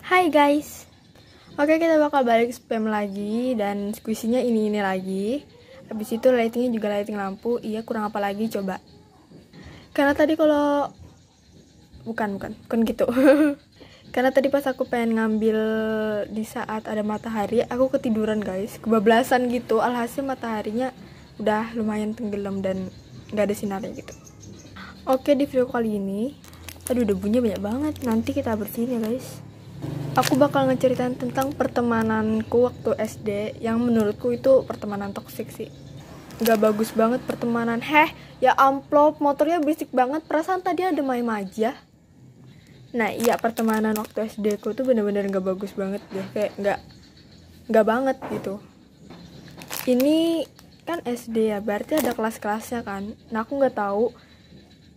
Hai guys. Oke, kita bakal balik spam lagi dan squishy-nya ini lagi. Habis itu lightingnya juga lighting lampu. Iya, kurang apa lagi coba. Karena tadi kalau bukan gitu. Karena tadi pas aku pengen ngambil di saat ada matahari, aku ketiduran guys, kebablasan gitu. Alhasil mataharinya udah lumayan tenggelam dan nggak ada sinarnya gitu. Oke, di video kali ini, aduh debunya banyak banget. Nanti kita bersihin ya guys. Aku bakal ngeceritain tentang pertemananku waktu SD yang menurutku itu pertemanan toksik sih. Gak bagus banget pertemanan. Ya amplop, motornya berisik banget. Perasaan tadi ada main aja. Nah iya, pertemanan waktu SD ku tuh bener-bener gak bagus banget deh. Kayak gak banget gitu. Ini kan SD ya, berarti ada kelas-kelasnya kan. Nah aku gak tahu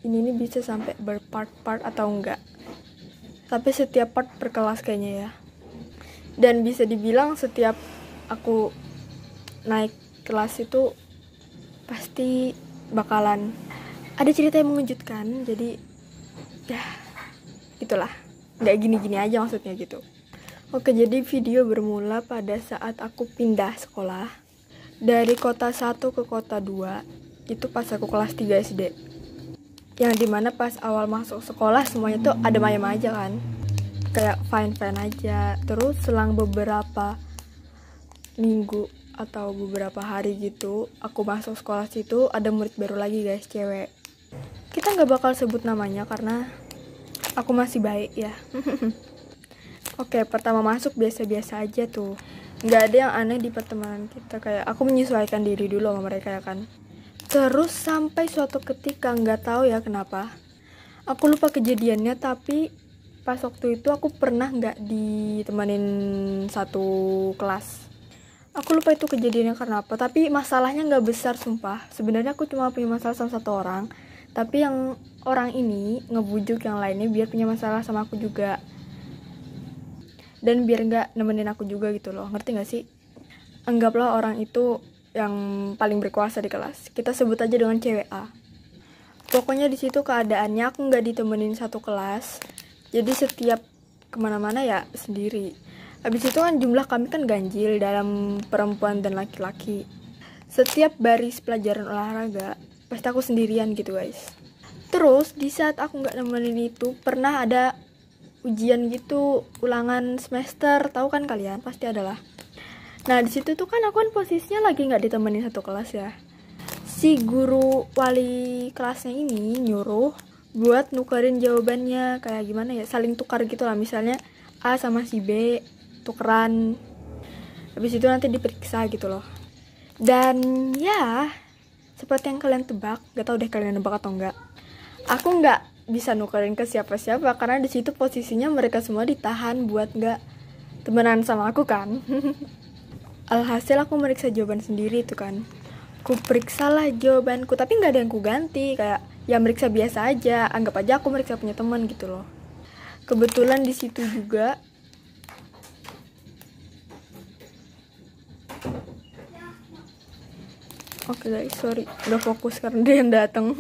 ini nih bisa sampai berpart-part atau enggak. Tapi setiap part per kelas kayaknya ya. Dan bisa dibilang setiap aku naik kelas itu pasti bakalan ada cerita yang mengejutkan. Jadi ya gitulah, nggak gini-gini aja maksudnya gitu. Oke, jadi video bermula pada saat aku pindah sekolah dari kota 1 ke kota 2. Itu pas aku kelas 3 SD, yang dimana pas awal masuk sekolah semuanya tuh ada mayem aja kan, kayak fine aja. Terus selang beberapa minggu atau beberapa hari gitu, aku masuk sekolah situ, ada murid baru lagi guys, cewek. Kita nggak bakal sebut namanya karena aku masih baik ya. Oke, pertama masuk biasa-biasa aja tuh, nggak ada yang aneh di pertemanan kita. Kayak aku menyesuaikan diri dulu sama mereka ya kan. Terus sampai suatu ketika, nggak tahu ya kenapa, aku lupa kejadiannya, tapi pas waktu itu aku pernah nggak ditemenin satu kelas. Aku lupa itu kejadiannya karena apa, tapi masalahnya nggak besar sumpah. Sebenarnya aku cuma punya masalah sama satu orang, tapi yang orang ini ngebujuk yang lainnya biar punya masalah sama aku juga, dan biar nggak nemenin aku juga gitu loh, ngerti nggak sih? Anggaplah orang itu yang paling berkuasa di kelas, kita sebut aja dengan cewek A. Pokoknya di situ keadaannya aku nggak ditemenin satu kelas, jadi setiap kemana-mana ya sendiri. Habis itu kan jumlah kami kan ganjil dalam perempuan dan laki-laki. Setiap baris pelajaran olahraga pasti aku sendirian gitu guys. Terus di saat aku nggak nemenin itu, pernah ada ujian gitu, ulangan semester, tahu kan kalian pasti adalah. Nah di situ tuh kan aku kan posisinya lagi nggak ditemenin satu kelas ya. Si guru wali kelasnya ini nyuruh buat nukerin jawabannya, kayak gimana ya, saling tukar gitu lah. Misalnya A sama si B tukeran, habis itu nanti diperiksa gitu loh. Dan ya seperti yang kalian tebak, gak tau deh kalian nebak atau enggak, aku nggak bisa nukerin ke siapa-siapa karena di situ posisinya mereka semua ditahan buat nggak temenan sama aku kan. Alhasil aku meriksa jawaban sendiri itu kan. Ku periksa lah jawabanku, tapi nggak ada yang ku ganti. Kayak ya meriksa biasa aja, anggap aja aku meriksa punya teman gitu loh. Kebetulan di situ juga oke guys, sorry, udah fokus karena dia yang datang.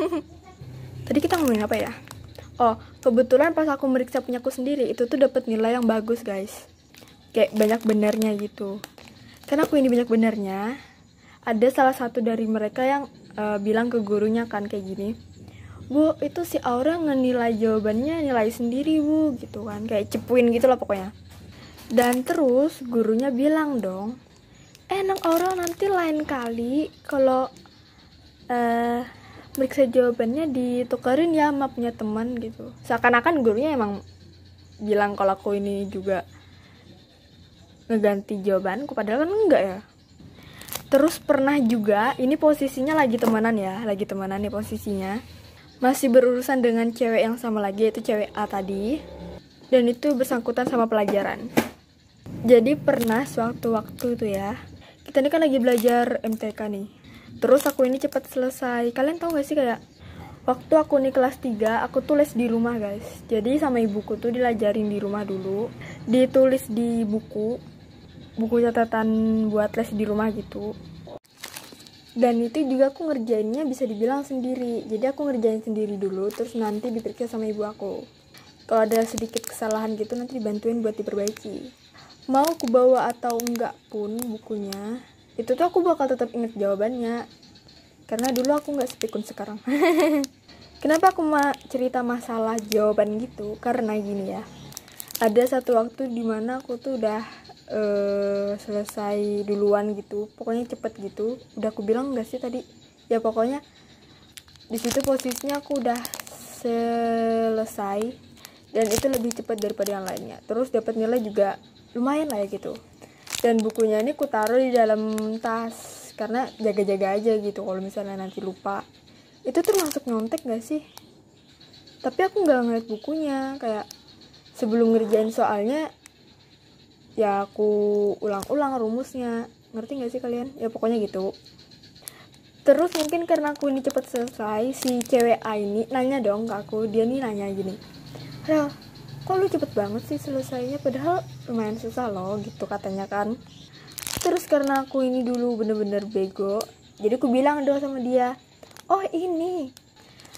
Tadi kita ngomongin apa ya? Oh, kebetulan pas aku meriksa punyaku sendiri itu tuh dapat nilai yang bagus guys, kayak banyak benernya gitu. Karena aku ini banyak benernya, ada salah satu dari mereka yang bilang ke gurunya kan kayak gini, Bu, itu si Aura ngenilai jawabannya nilai sendiri Bu, gitu kan, kayak cepuin gitu lah pokoknya. Dan terus gurunya bilang dong, Nang Aura nanti lain kali kalau meriksa jawabannya ditukerin ya sama punya teman gitu. Seakan-akan gurunya emang bilang kalau aku ini juga ngeganti jawabanku, padahal kan enggak ya. Terus pernah juga, ini posisinya lagi temenan nih posisinya, masih berurusan dengan cewek yang sama lagi, yaitu cewek A tadi, dan itu bersangkutan sama pelajaran. Jadi pernah suatu waktu itu ya, kita ini kan lagi belajar MTK nih, terus aku ini cepat selesai. Kalian tahu gak sih kayak waktu aku nih kelas 3, aku tulis di rumah guys. Jadi sama ibuku tuh dilajarin di rumah dulu, ditulis di buku catatan buat les di rumah gitu. Dan itu juga aku ngerjainnya bisa dibilang sendiri. Jadi aku ngerjain sendiri dulu, terus nanti diperiksa sama ibu aku. kalau ada sedikit kesalahan gitu nanti dibantuin buat diperbaiki. Mau aku bawa atau enggak pun bukunya, itu tuh aku bakal tetap inget jawabannya. Karena dulu aku nggak sepikun sekarang. Kenapa aku cerita masalah jawaban gitu? Karena gini ya, ada satu waktu dimana aku tuh udah selesai duluan gitu, pokoknya cepet gitu. Udah aku bilang nggak sih tadi? Ya pokoknya di situ posisinya aku udah selesai dan itu lebih cepat daripada yang lainnya. Terus dapat nilai juga lumayan lah ya gitu. Dan bukunya ini aku taruh di dalam tas karena jaga-jaga aja gitu kalau misalnya nanti lupa. Itu termasuk nyontek gak sih? Tapi aku gak ngeliat bukunya, kayak sebelum ngerjain soalnya ya aku ulang-ulang rumusnya. Ngerti gak sih kalian? Ya pokoknya gitu. Terus mungkin karena aku ini cepet selesai, si cewek A ini nanya dong ke aku. Dia nih nanya gini, Rel, kok lu cepet banget sih selesainya, padahal lumayan susah loh gitu katanya kan. Terus karena aku ini dulu bener-bener bego, jadi aku bilang dong sama dia, oh ini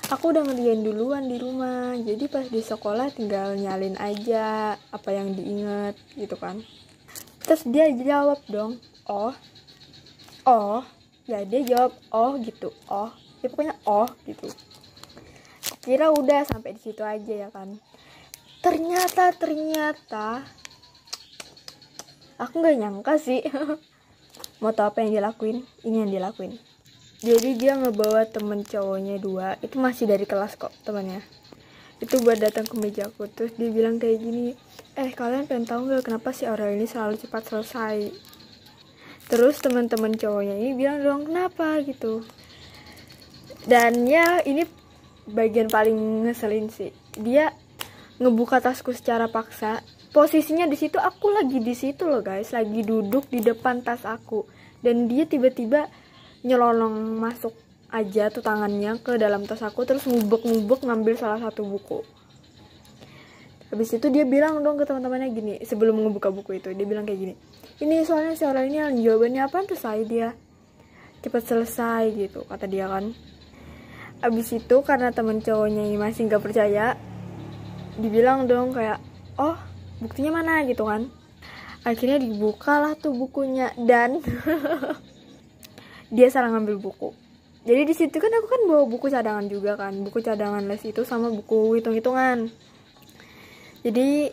aku udah ngerjain duluan di rumah, jadi pas di sekolah tinggal nyalin aja apa yang diinget gitu kan. Terus dia jawab dong, oh ya dia jawab oh gitu, oh ya pokoknya oh gitu. Kira udah sampai di situ aja ya kan. Ternyata aku nggak nyangka sih. Mau tau apa yang dilakuin? Ini yang dilakuin. Jadi dia ngebawa temen cowoknya 2, itu masih dari kelas kok temannya. Itu buat datang ke meja aku, terus dia bilang kayak gini, kalian pengen tahu nggak kenapa si Aurel ini selalu cepat selesai? Terus teman-teman cowoknya ini bilang dong kenapa gitu. Dan ya ini bagian paling ngeselin sih. Dia ngebuka tasku secara paksa. Posisinya di situ aku lagi di situ loh guys, lagi duduk di depan tas aku. Dan dia tiba-tiba nyelonong masuk aja tuh tangannya ke dalam tas aku, terus ngubek-ngubek ngambil salah satu buku. Habis itu dia bilang dong ke teman-temannya gini, sebelum ngebuka buku itu dia bilang kayak gini, ini soalnya si orang ini jawabannya apa tuh saya dia cepat selesai gitu kata dia kan. Habis itu karena teman cowoknya ini masih nggak percaya, dibilang dong kayak oh buktinya mana gitu kan. Akhirnya dibukalah tuh bukunya dan dia salah ngambil buku. Jadi di situ kan aku kan bawa buku cadangan juga kan, buku cadangan les itu sama buku hitung-hitungan. Jadi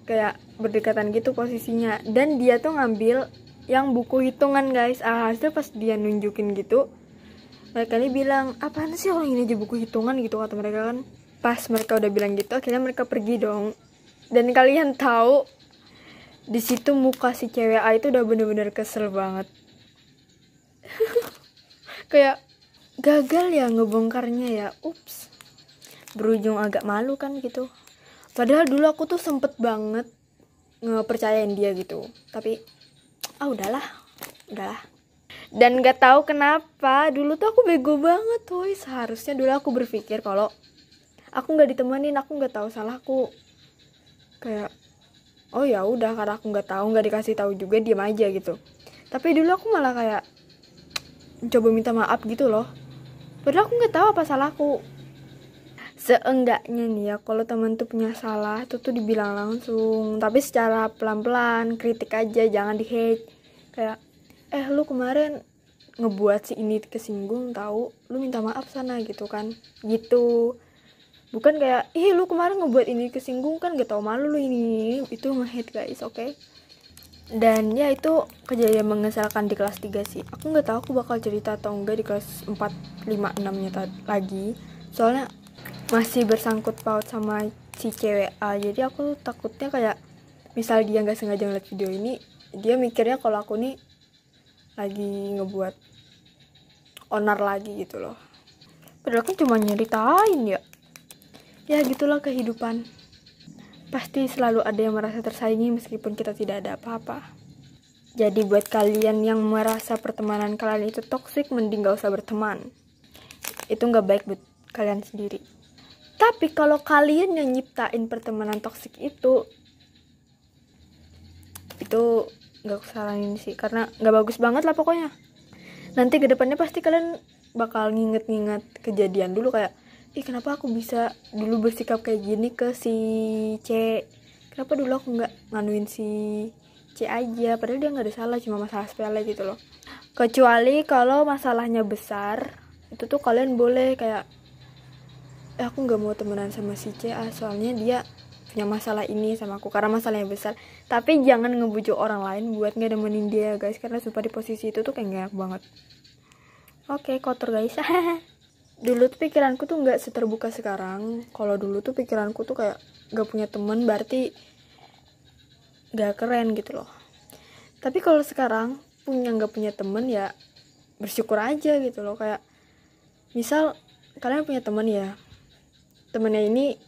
kayak berdekatan gitu posisinya, dan dia tuh ngambil yang buku hitungan guys. Hasil pas dia nunjukin gitu, mereka ini bilang apaan sih orang ini aja buku hitungan gitu kata mereka kan. Pas mereka udah bilang gitu, akhirnya mereka pergi dong. Dan kalian tahu di situ muka si cewek A itu udah bener-bener kesel banget. Kayak gagal ya ngebongkarnya ya, ups, berujung agak malu kan gitu. Padahal dulu aku tuh sempet banget ngepercayain dia gitu, tapi udahlah. Dan gak tahu kenapa dulu tuh aku bego banget tuh. Seharusnya dulu aku berpikir kalau aku nggak ditemenin, aku nggak tahu salahku. Kayak oh ya udah, karena aku nggak tahu, nggak dikasih tahu juga, diam aja gitu. Tapi dulu aku malah kayak coba minta maaf gitu loh, padahal aku nggak tahu apa salahku. Seenggaknya nih ya, kalau teman tuh punya salah tuh dibilang langsung, tapi secara pelan-pelan, kritik aja, jangan di-hate. Kayak lu kemarin ngebuat si ini kesinggung tahu, lu minta maaf sana gitu kan, gitu. Bukan kayak lu kemarin ngebuat ini kesinggung kan, gak tau malu lu ini. Itu nge-hate guys, oke? Dan ya itu kejadian mengesalkan di kelas 3 sih. Aku nggak tahu aku bakal cerita atau enggak di kelas 4, 5, 6 nya lagi. Soalnya masih bersangkut paut sama si cewek A. Jadi aku takutnya kayak misal dia nggak sengaja ngeliat video ini, dia mikirnya kalau aku nih lagi ngebuat onar lagi gitu loh. Padahal kan cuma nyeritain ya. Ya gitulah kehidupan. Pasti selalu ada yang merasa tersaingi meskipun kita tidak ada apa-apa. Jadi buat kalian yang merasa pertemanan kalian itu toksik, mending gak usah berteman. Itu gak baik buat kalian sendiri. Tapi kalau kalian yang nyiptain pertemanan toksik itu gak aku saranin sih, karena gak bagus banget lah pokoknya. Nanti kedepannya pasti kalian bakal nginget-nginget kejadian dulu kayak kenapa aku bisa dulu bersikap kayak gini ke si C, kenapa dulu aku nggak nganuin si C aja, padahal dia nggak ada salah, cuma masalah sepele gitu loh. Kecuali kalau masalahnya besar, itu tuh kalian boleh kayak aku nggak mau temenan sama si C, soalnya dia punya masalah ini sama aku karena masalahnya besar. Tapi jangan ngebujuk orang lain buat nggak nemenin dia guys, karena sumpah di posisi itu tuh kayak gak enak banget. Oke, kotor guys. Dulu tuh pikiranku tuh nggak seterbuka sekarang. Kalau dulu tuh pikiranku tuh kayak nggak punya temen berarti nggak keren gitu loh. Tapi kalau sekarang nggak punya temen ya bersyukur aja gitu loh. Kayak misal kalian punya temen ya, temennya ini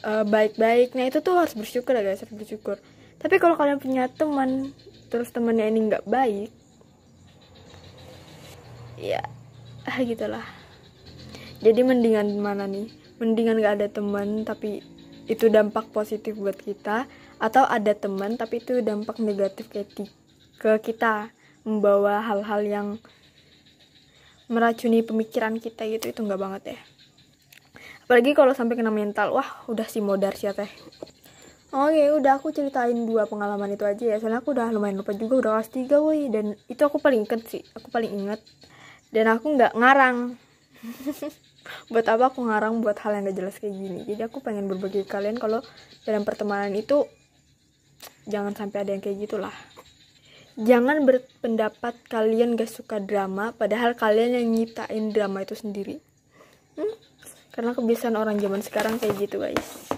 baik-baik, nah itu tuh harus bersyukur ya guys, harus bersyukur. Tapi kalau kalian punya teman terus temennya ini nggak baik, ya gitulah. Jadi mendingan mana nih, mendingan gak ada teman tapi itu dampak positif buat kita, atau ada teman tapi itu dampak negatif ke kita, membawa hal-hal yang meracuni pemikiran kita gitu, itu nggak banget ya. Apalagi kalau sampai kena mental, wah udah si modar sih teh. Oke, udah aku ceritain 2 pengalaman itu aja ya, soalnya aku udah lumayan lupa juga, udah kelas 3 woi, dan itu aku paling inget dan aku nggak ngarang. Buat apa aku ngarang buat hal yang gak jelas kayak gini. Jadi aku pengen berbagi ke kalian kalau dalam pertemanan itu jangan sampai ada yang kayak gitulah. Jangan berpendapat kalian gak suka drama padahal kalian yang nyiptain drama itu sendiri. Karena kebiasaan orang zaman sekarang kayak gitu guys.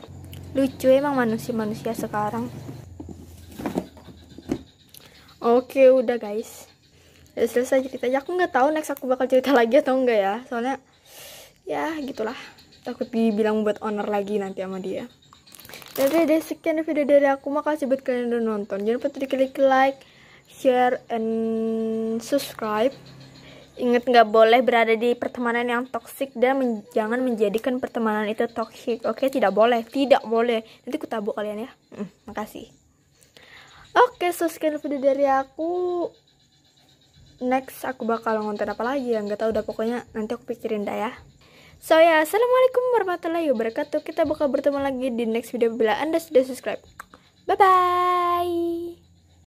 Lucu emang manusia sekarang. Oke, udah guys, udah selesai ceritanya. Aku nggak tahu next aku bakal cerita lagi atau enggak ya, soalnya ya gitulah, takut dibilang buat honor lagi nanti sama dia. Jadi sekian video dari aku, makasih buat kalian udah nonton. Jangan lupa diklik like, share, and subscribe. Ingat, nggak boleh berada di pertemanan yang toksik dan jangan menjadikan pertemanan itu toksik. Oke, tidak boleh. Nanti aku tabuk kalian ya. Makasih. Oke, so sekian video dari aku. Next aku bakal ngonten apa lagi ya, nggak tahu udah, pokoknya nanti aku pikirin dah ya. So ya, assalamualaikum warahmatullahi wabarakatuh. Kita bakal bertemu lagi di next video bila Anda sudah subscribe. Bye bye.